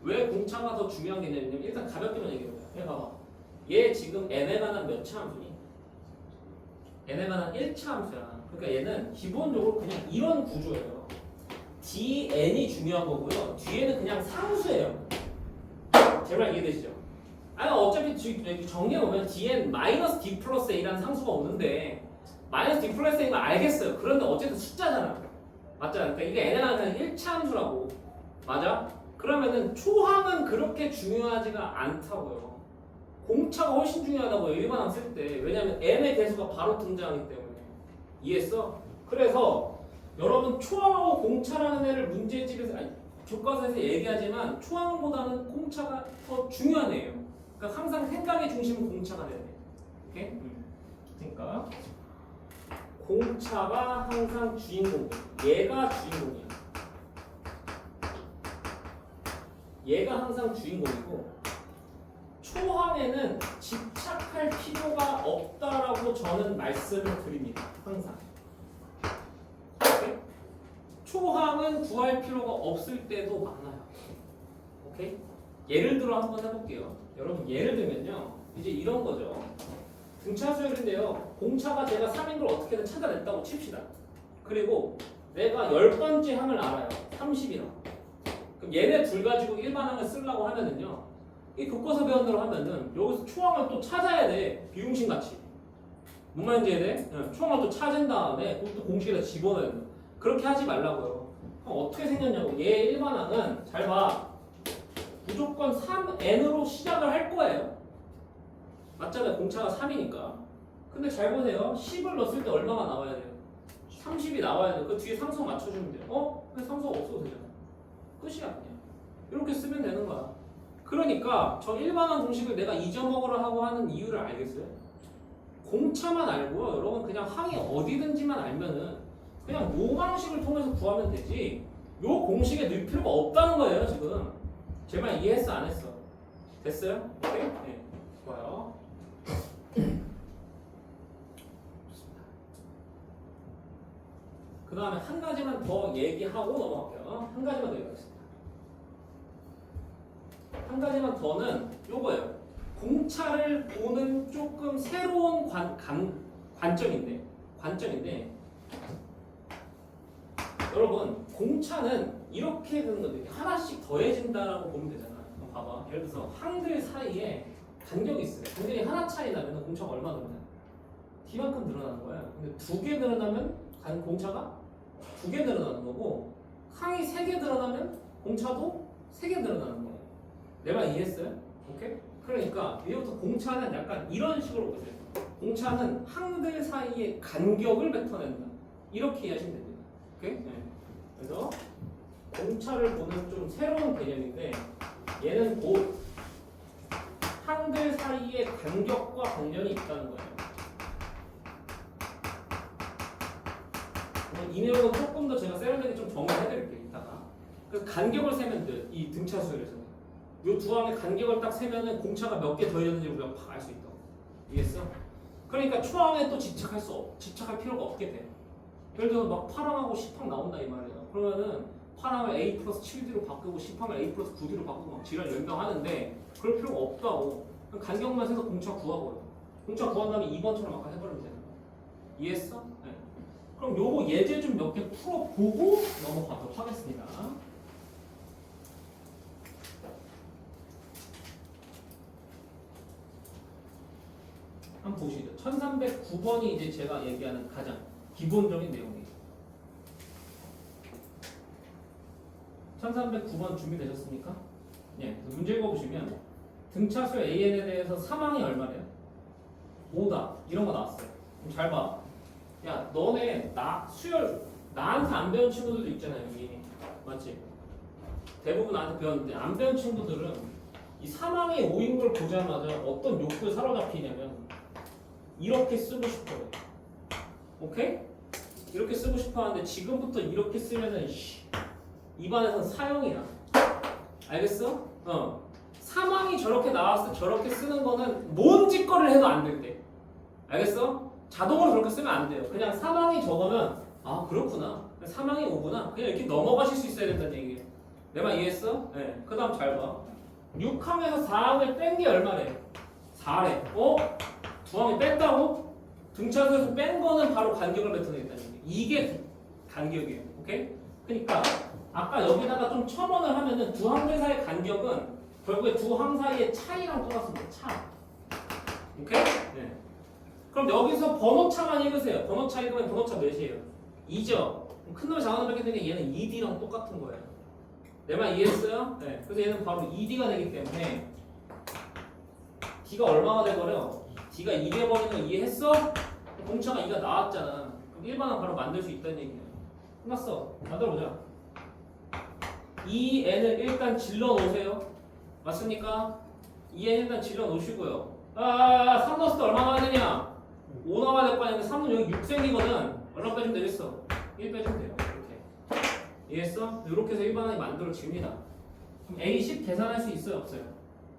왜 공차가 더 중요한 개념이냐면 일단 가볍게만 얘기해보자. 얘 봐봐. 얘 지금 n에 관한 몇 차 함수니? n에 관한 1차 함수야. 그러니까 얘는 기본적으로 그냥 이런 구조예요. dn이 중요한 거고요. 뒤에는 그냥 상수예요. 제 말 이해되시죠? 아니 어차피 정리해보면 뒤엔 마이너스 d 플러스 a라는 상수가 오는데 마이너스 d 플러스 a는 알겠어요. 그런데 어쨌든 숫자잖아. 맞잖아. 그러니까 이게 n에는 그냥 1차 함수라고. 맞아? 그러면은 초항은 그렇게 중요하지가 않다고요. 공차가 훨씬 중요하다고요. 일반항 쓸 때. 왜냐면 n의 개수가 바로 등장하기 때문에. 이해했어? 그래서 여러분 초항하고 공차라는 애를 문제집에서 아니 교과서에서 얘기하지만 초항보다는 공차가 더 중요한 애예요. 그러니까 항상 생각의 중심은 공차가 되는 애예요. 오케이? 그러니까 공차가 항상 주인공이에요. 얘가 주인공이야. 얘가 항상 주인공이고 초항에는 집착할 필요가 없다라고 저는 말씀을 드립니다. 항상. 오케이? 초항은 구할 필요가 없을 때도 많아요. 오케이? 예를 들어 한번 해볼게요. 여러분 예를 들면요. 이제 이런 거죠. 등차 수열인데요. 공차가 제가 3인 걸 어떻게든 찾아냈다고 칩시다. 그리고 내가 10번째 항을 알아요. 30이라고. 그럼 얘네 둘 가지고 일반항을 쓰려고 하면은요. 이 교과서 배운 대로 하면은 여기서 초항을 또 찾아야 돼. 비용식 같이. 뭔 말인지 이해돼? 초항을 또 찾은 다음에 그것도 공식에다 집어넣어야 돼. 그렇게 하지 말라고요. 그럼 어떻게 생겼냐고. 얘 일반항은 잘 봐. 무조건 3n으로 시작을 할 거예요. 맞잖아요. 공차가 3이니까. 근데 잘 보세요. 10을 넣었을 때 얼마가 나와야 돼요? 30이 나와야 돼요. 그 뒤에 상수 맞춰주면 돼요. 근데 상수가 없어도 되잖아. 끝이야 그냥. 이렇게 쓰면 되는 거야. 그러니까 저 일반항 공식을 내가 잊어먹으려 하고 하는 이유를 알겠어요? 공차만 알고요. 여러분 그냥 항이 어디든지만 알면은 그냥 요 방식을 통해서 구하면 되지 요 공식에 넣을 필요가 없다는 거예요 지금. 제 말 이해했어 안 했어? 됐어요? 오케이? 네. 좋아요. 그 다음에 한 가지만 더 얘기하고 넘어갈게요. 한 가지만 더 얘기하겠습니다. 한 가지만 더는 요거예요. 공차를 보는 조금 새로운 관점인데 여러분 공차는 이렇게 되는 건데 하나씩 더해진다라고 보면 되잖아. 그럼 봐봐. 예를 들어서 항들 사이에 간격이 있어요. 간격이 하나 차이 나면 공차가 얼마 늘어나요? D만큼 늘어나는 거야. 근데 2개 늘어나면 공차가 2개 늘어나는 거고 항이 3개 늘어나면 공차도 3개 늘어나는 거예요. 내 말 이해했어요? 오케이? 그러니까 이제부터 공차는 약간 이런 식으로 보세요. 공차는 항들 사이의 간격을 뱉어낸다. 이렇게 이해하시면 됩니다. 오케이? 네. 그래서 공차를 보는 좀 새로운 개념인데 얘는 곧 항들 사이의 간격과 관련이 있다는 거예요. 이 내용은 조금 더 제가 세련되게 좀 정리해드릴게요. 이따가. 그래서 간격을 세면 돼요. 이 등차 수열에서. 이 두 항의 간격을 딱 세면은 공차가 몇 개 더해졌는지 우리가 알 수 있다고. 이해했어? 그러니까 초항에 또 집착할 필요가 없게 돼. 예를 들어서 막 8항하고 10항 나온다 이 말이에요. 그러면은 8항을 A 플러스 7D로 바꾸고 10항을 A 플러스 9D로 바꾸고 막 지랄 연명하는데 그럴 필요가 없다고. 간격만 세서 공차 구하고요. 공차 구한 다음에 2번처럼 아까 해버리면 되는 거야. 이해했어? 네. 그럼 요거 예제 좀 몇 개 풀어보고 넘어가도록 하겠습니다. 한번 보시죠. 1309번이 이제 제가 얘기하는 가장 기본적인 내용이에요. 1309번 준비되셨습니까? 네, 문제 읽어보시면 등차수 AN에 대해서 3항이 얼마래요? 5다. 이런 거 나왔어요. 그럼 잘 봐. 야, 너네 나한테 안 배운 친구들도 있잖아요, 여기. 맞지? 대부분 나한테 배웠는데 안 배운 친구들은 이 3항이 5인 걸 보자마자 어떤 욕구에 사로잡히냐면 이렇게 쓰고 싶어요. 오케이? 이렇게 쓰고 싶어 하는데 지금부터 이렇게 쓰면은 입안에서는 사형이야. 알겠어? 3항이 저렇게 나왔을 때 저렇게 쓰는 거는 뭔 짓거리를 해도 안 된대. 알겠어? 자동으로 저렇게 쓰면 안 돼요. 그냥 3항이 저거면 아 그렇구나. 3항이 5구나. 그냥 이렇게 넘어가실 수 있어야 된다는 얘기예요. 내 말 이해했어? 네. 그 다음 잘 봐. 6항에서 4항을 뺀 게 얼마래? 4래. 두 항이 뺐다고? 등차수에서 뺀 거는 바로 간격을 뱉어내겠다는 얘기예요. 이게 간격이에요. 오케이? 그러니까 아까 여기다가 좀 첨언을 하면은 두 항들 사이의 간격은 결국에 두 항 사이의 차이랑 똑같습니다. 차. 오케이? 네. 그럼 여기서 번호차만 읽으세요. 번호차 읽으면 번호차 몇이에요? 2죠? 큰 놈 작은 놈 뺏기 때문에 얘는 2D랑 똑같은 거예요. 내 말 이해했어요? 네. 그래서 얘는 바로 2D가 되기 때문에 D가 얼마가 돼버려? D가 2 돼버리는 거 이해했어? 공차가 2가 나왔잖아. 그럼 일반항 바로 만들 수 있다는 얘기야. 끝났어. 만들어보자. 이 n을 일단 질러 놓으세요. 맞습니까? 이 n 일단 질러 놓으시고요. 3 넣었을 때 얼마 나와야 되냐? 5 나와야 될 거 아니야. 근데 3은 여기 6 생기거든. 얼마 빼주면 되겠어? 1 빼주면 돼요. 이렇게. 이해했어? 이렇게 해서 일반항이 만들어집니다. 그럼 A10 계산할 수 있어요? 없어요?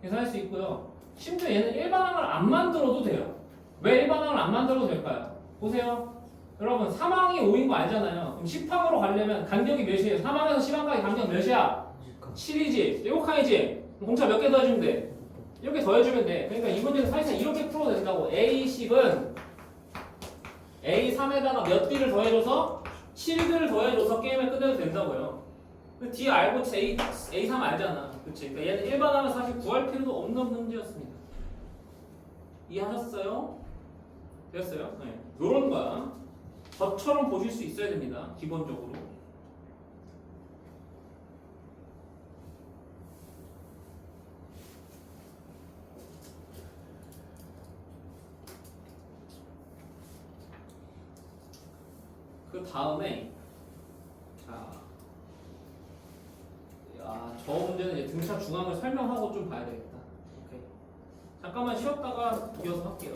계산할 수 있고요. 심지어 얘는 일반항을 안 만들어도 돼요. 왜 일반항을 안 만들어도 될까요? 보세요. 여러분 3항이 5인 거 알잖아요. 그럼 10항으로 가려면 간격이 몇이에요? 3항에서 10항까지 간격 몇이야? 7이지? 7칸이지? 공차 몇 개 더해주면 돼? 이렇게 더해주면 돼. 그러니까 이 문제는 사실상 이렇게 풀어도 된다고. A10은 A3에다가 몇 D를 더해줘서 7D를 더해줘서 게임을 끝내도 된다고요. D 알고 A3 알잖아. 그치? 그러니까 얘는 일반항을 사실 구할 필요도 없는 문제였습니다. 이해하셨어요? 됐어요? 네. 요런 거야. 저처럼 보실 수 있어야 됩니다. 기본적으로. 그 다음에 저 문제는 이제 등차 중앙을 설명하고 좀 봐야 되겠다. 오케이. 잠깐만 쉬었다가 이어서 할게요.